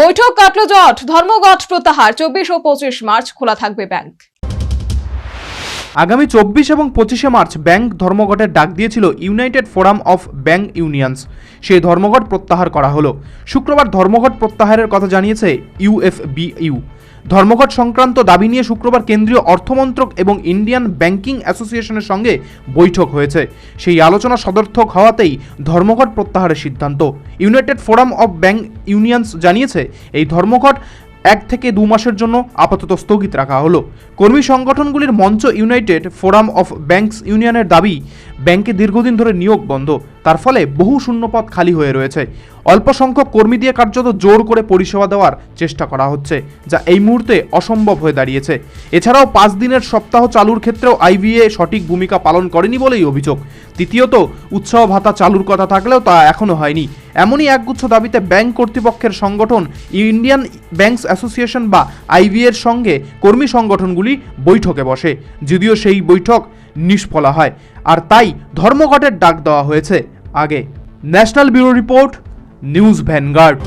বৈঠক কাটল জট, ধর্মঘট প্রত্যাহার। 24 ও 25 মার্চ খোলা থাকবে ব্যাংক। আগামী 24 এবং 25শে মার্চ ব্যাংক ধর্মঘটের ডাক দিয়েছিল United forum of bank unions. সেই ধর্মঘট প্রত্যাহার করা হলো। শুক্রবার ধর্মঘট প্রত্যাহারের কথা জানিয়েছে ইউএফবিইউ। ধর্মঘট সংক্রান্ত দাবি নিয়ে শুক্রবার কেন্দ্রীয় অর্থমন্ত্রক এবং ইন্ডিয়ান ব্যাংকিং অ্যাসোসিয়েশনের সঙ্গে বৈঠক হয়েছে। সেই আলোচনা সদর্থক হওয়াতেই ধর্মঘট প্রত্যাহারের সিদ্ধান্ত। United forum of bank unions জানিয়েছে এই ধর্মঘট 1 থেকে 2 মাসের জন্য আপাতত স্থগিত রাখা হলো। কর্মী সংগঠনগুলির মঞ্চ ইউনাইটেড ফোরাম অফ ব্যাংকস ইউনিয়নের দাবি, ব্যাংকে দীর্ঘদিন ধরে নিয়োগ বন্ধ, তার ফলে বহু শূন্যপদ খালি হয়ে রয়েছে। অল্প সংখ্যক কর্মী দিয়ে কার্যত জোর করে পরিষেবা দেওয়ার চেষ্টা করা হচ্ছে, যা এই মুহূর্তে অসম্ভব হয়ে দাঁড়িয়েছে। এছাড়াও 5 দিনের সপ্তাহ চালুর ক্ষেত্রেও আইবিএ সঠিক ভূমিকা পালন করেনি বলেই অভিযোগ। তৃতীয়ত, উৎসাহ ভাতা চালুর কথা থাকলেও তা এখনও হয়নি। এমনই একগুচ্ছ দাবিতে ব্যাংক কর্তৃপক্ষের সংগঠন ইন্ডিয়ান ব্যাংকস অ্যাসোসিয়েশন বা আইবিএর সঙ্গে কর্মী সংগঠনগুলি বৈঠকে বসে, যদিও সেই বৈঠক নিষ্ফলা হয়। আর তাই ধর্মঘটের ডাক দেওয়া হয়েছে আগে। National bureau report, news vanguard.